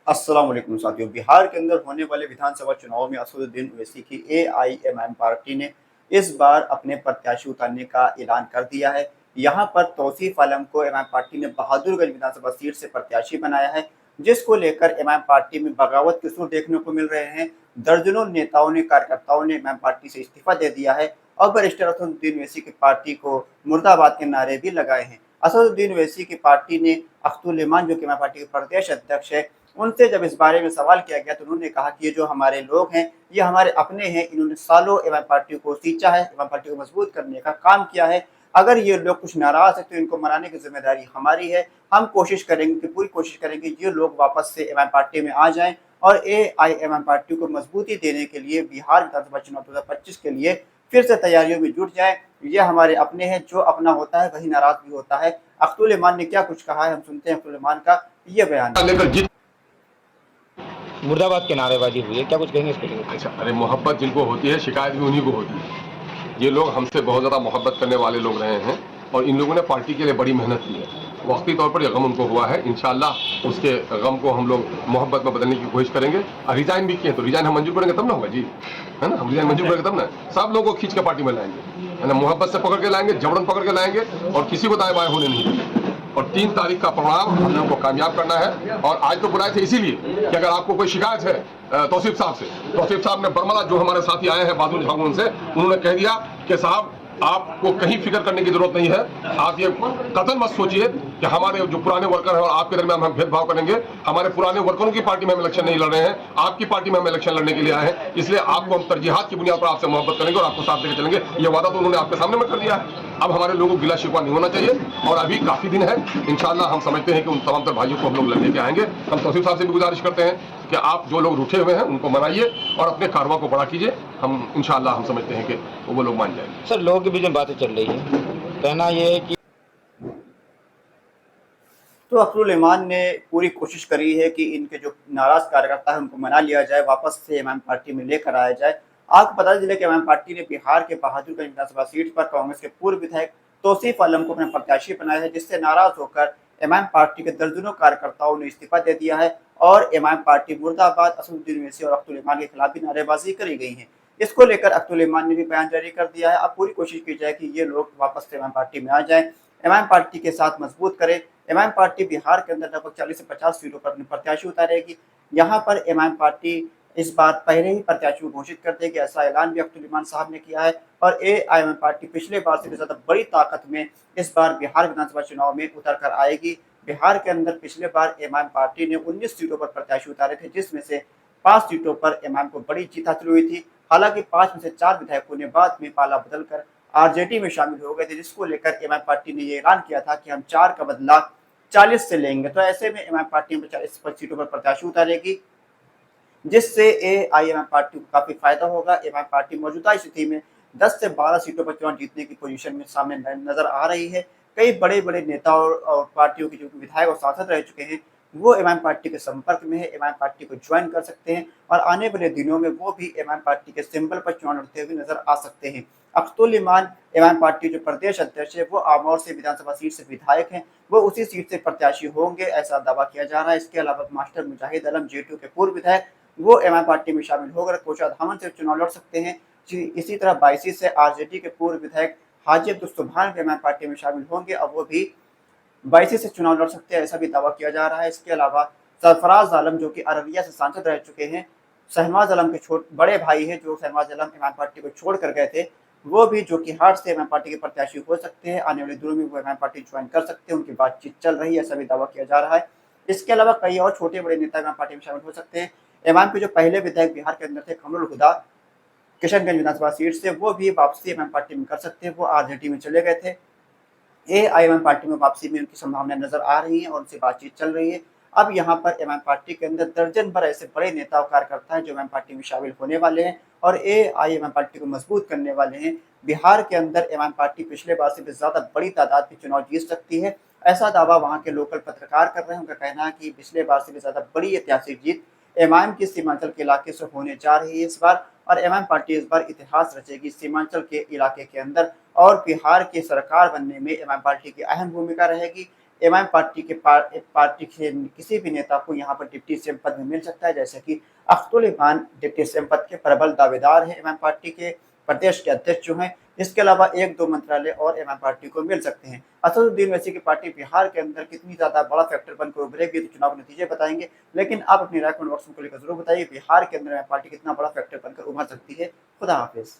अस्सलाम वालेकुम साथियों। बिहार के अंदर होने वाले विधानसभा चुनाव में असदुद्दीन ओवैसी की एआईएमआईएम पार्टी ने इस बार अपने प्रत्याशी उतारने का ऐलान कर दिया है। यहाँ पर तौसीफ आलम को एमआईएम पार्टी ने बहादुरगंज विधानसभा सीट से प्रत्याशी बनाया है, जिसको लेकर एमआईएम पार्टी में बगावत के सुर देखने को मिल रहे हैं। दर्जनों नेताओं ने, कार्यकर्ताओं ने एमआईएम पार्टी से इस्तीफा दे दिया है और बैरिस्टर असदुद्दीन ओवैसी की पार्टी को मुर्दाबाद के नारे भी लगाए हैं। असदुद्दीन ओवैसी की पार्टी ने अख्तुल इमान, जो कि एमआईएम पार्टी के प्रदेश अध्यक्ष है, उनसे जब इस बारे में सवाल किया गया तो उन्होंने कहा कि ये जो हमारे लोग हैं, ये हमारे अपने हैं। इन्होंने सालों एमआईएम पार्टी को सींचा है, एमआईएम पार्टी को मजबूत करने का काम किया है। अगर ये लोग कुछ नाराज है तो इनको मनाने की जिम्मेदारी हमारी है। हम कोशिश करेंगे कि पूरी कोशिश करेंगे ये लोग वापस से एमआईएम पार्टी में आ जाएं और एआईएमआईएम पार्टी को मजबूती देने के लिए बिहार विधानसभा चुनाव 2025 के लिए फिर से तैयारियों में जुट जाए। ये हमारे अपने हैं, जो अपना होता है वही नाराज भी होता है। अख्तुल इमान ने क्या कुछ कहा है, हम सुनते हैं अख्तुल इमान का ये बयान। मुर्दाबाद की नारेबाजी हुई है, क्या कुछ कहेंगे इसके लिए? अच्छा, अरे मोहब्बत जिनको होती है शिकायत भी उन्हीं को होती है। ये लोग हमसे बहुत ज़्यादा मोहब्बत करने वाले लोग रहे हैं और इन लोगों ने पार्टी के लिए बड़ी मेहनत की है। वक्ती तौर पर यह गम उनको हुआ है, इंशाल्लाह उसके गम को हम लोग मोहब्बत में बदलने की कोशिश करेंगे। और रिजाइन भी किए तो रिजाइन हम मंजूर करेंगे तब ना होगा जी, है ना। हम रिजाइन मंजूर करेंगे तब ना, सब लोगों को खींच के पार्टी में लाएंगे, है ना। मोहब्बत से पकड़ के लाएंगे, जबरन पकड़ के लाएंगे और किसी को दाएं बाएं होने नहीं देंगे। और 3 तारीख का प्रोग्राम हम लोगों को कामयाब करना है। और आज तो बुलाए थे इसीलिए कि अगर आपको कोई शिकायत है तौसीफ साहब से, तौसीफ साहब ने बरमला जो हमारे साथी आए हैं बादल झागुन से, उन्होंने कह दिया कि साहब आपको कहीं फिक्र करने की जरूरत नहीं है। आप ये कतई मत सोचिए कि हमारे जो पुराने वर्कर हैं और आपके दरमियान हम भेदभाव करेंगे। हमारे पुराने वर्करों की पार्टी में हम इलेक्शन नहीं लड़ रहे हैं, आपकी पार्टी में हम इलेक्शन लड़ने के लिए आए हैं। इसलिए आपको हम तरजीहात की बुनियाद पर आपसे मोहब्बत करेंगे और आपको साथ लेकर चलेंगे। ये वादा तो उन्होंने आपके सामने में कर दिया है। अब हमारे लोगों को गिला शिकवा नहीं होना चाहिए और अभी काफी दिन है। इंशाल्लाह हम समझते हैं कि उन तमाम तर भाइयों को हम लोग लड़ने के आएंगे। हम तौसीफ साहब से भी गुजारिश करते हैं कि आप जो लोग रूठे हुए हैं उनको मनाइए और अपने कारवा को बड़ा कीजिए। हम इंशाल्लाह हम समझते हैं कि वो लोग मान जाएंगे। सर, लोगों के बीच में बातें चल रही है, कहना यह है कि तो अख्तुल इमान ने पूरी कोशिश करी है कि इनके जो नाराज कार्यकर्ता है उनको मना लिया जाए, वापस से एमआईएम पार्टी में लेकर आया जाए। आपको पता चले कि एमआईएम पार्टी ने बिहार के बहादुरगंज विधानसभा सीट पर कांग्रेस के पूर्व विधायक तौसीफ आलम को अपना प्रत्याशी बनाया है, जिससे नाराज होकर एमआईएम पार्टी के दर्जनों कार्यकर्ताओं ने इस्तीफा दे दिया है और एमआईएम पार्टी मुर्दाबाद, असदुद्दीन ओवैसी और अख्तुल इमान के खिलाफ भी नारेबाजी करी गई है। इसको लेकर अख्तुल इमान ने भी बयान जारी कर दिया है। अब पूरी कोशिश की जाए कि ये लोग वापस से एमआईएम पार्टी में आ जाएं, एमआईएम पार्टी के साथ मजबूत करें। एमआईएम पार्टी बिहार के अंदर लगभग 40 से 50 सीटों पर अपने प्रत्याशी उतारेगी। यहाँ पर एमआईएम पार्टी इस बार पहले ही प्रत्याशी को घोषित कर देगी, ऐसा ऐलान भी अख्तुल इमान साहब ने किया है। और एआईएमआईएम पार्टी पिछले बार से भी ज्यादा बड़ी ताकत में इस बार बिहार विधानसभा चुनाव में उतर कर आएगी। बिहार के अंदर पिछले बार एमआईएम पार्टी ने 19 सीटों पर प्रत्याशी उतारे थे, जिसमें से 5 सीटों पर एमआईएम को बड़ी जीत हासिल हुई थी। हालांकि 5 में से 4 विधायकों ने बाद में पाला बदलकर आरजेडी में शामिल हो गए थे, जिसको लेकर एमआईएम पार्टी ने ये ऐलान किया था कि हम 4 का बदला 40 से लेंगे। तो ऐसे में एमआईएम पार्टी 40 सीटों पर प्रत्याशी उतारेगी, जिससे एआईएमआईएम पार्टी को काफी फायदा होगा। एमआईएम पार्टी मौजूदा स्थिति में 10 से 12 सीटों पर चुनाव जीतने की पोजीशन में सामने नजर आ रही है। कई बड़े बड़े नेता और पार्टियों के जो विधायक और सांसद रह चुके हैं, वो एमआईएम पार्टी के संपर्क में है, एमआईएम पार्टी को ज्वाइन कर सकते हैं और आने वाले दिनों में वो भी एमआईएम पार्टी के सिंबल पर चुनाव लड़ते हुए नजर आ सकते हैं। अख्तुल इमान एमआईएम पार्टी जो प्रदेश अध्यक्ष है, वो आमौर से विधानसभा सीट से विधायक हैं, वो उसी सीट से प्रत्याशी होंगे, ऐसा दावा किया जा रहा है। इसके अलावा मास्टर मुजाहिद आलम जेटू के पूर्व विधायक, वो एमआईएम पार्टी में शामिल होकर कोचाधामन से चुनाव लड़ सकते हैं। इसी तरह बायसी से आरजेडी के पूर्व विधायक हाजी अब्दुल सुभान भी एमआईएम पार्टी में शामिल होंगे, अब वो भी बायसी से चुनाव लड़ सकते हैं, ऐसा भी दावा किया जा रहा है। इसके अलावा सरफराज आलम, जो कि अररिया से सांसद रह चुके हैं, शहनवाज आलम के बड़े भाई हैं, जो शहनवाज आलम एमआईएम पार्टी को छोड़ कर गए थे, वो भी जो कि हाट से एमआईएम पार्टी के प्रत्याशी हो सकते हैं। आने वाले दिनों में वो एमआईएम पार्टी ज्वाइन कर सकते हैं, उनकी बातचीत चल रही है, ऐसा भी दावा किया जा रहा है। इसके अलावा कई और छोटे बड़े नेता एमआईएम पार्टी में शामिल हो सकते हैं। एमआईएम के जो पहले विधायक बिहार के अंदर थे, कमरुल हुदा, किशनगंज विधानसभा सीट से, वो भी वापसी एमआईएम पार्टी में कर सकते हैं। वो आरजेडी में चले गए थे, एआईएमआईएम पार्टी में वापसी में उनकी संभावना नजर आ रही है और उनसे बातचीत चल रही है। अब यहाँ पर एमआईएम पार्टी के अंदर दर्जन भर ऐसे बड़े नेता और कार्यकर्ता हैं जो एमआईएम पार्टी में शामिल होने वाले हैं और एआईएमआईएम पार्टी को मजबूत करने वाले हैं। बिहार के अंदर एमआईएम पार्टी पिछले बार से भी ज्यादा बड़ी तादाद में चुनाव जीत सकती है, ऐसा दावा वहाँ के लोकल पत्रकार कर रहे हैं। उनका कहना है कि पिछले बार से भी ज्यादा बड़ी ऐतिहासिक जीत एमआईएम की सीमांचल के इलाके से होने जा रही है इस बार, और एमआईएम पार्टी इस बार इतिहास रचेगी सीमांचल के इलाके के अंदर और बिहार की सरकार बनने में एमआईएम पार्टी की अहम भूमिका रहेगी। एमआईएम पार्टी के किसी भी नेता को यहाँ पर डिप्टी सीएम पद में मिल सकता है, जैसे कि अख्तरुल इमान डिप्टी सीएम पद के प्रबल दावेदार हैं एमआईएम पार्टी के प्रदेश के अध्यक्ष जो हैं। इसके अलावा 1-2 मंत्रालय और एमआईएम पार्टी को मिल सकते हैं। असदुद्दीन ओवैसी की पार्टी बिहार के अंदर कितनी ज़्यादा बड़ा फैक्टर बनकर उभरेगी, तो चुनाव नतीजे बताएंगे। लेकिन आप अपनी राय कमेंट बॉक्स में लिखकर जरूर बताइए, बिहार के अंदर एमआईएम पार्टी कितना बड़ा फैक्टर बनकर उभर सकती है। खुदा हाफिज।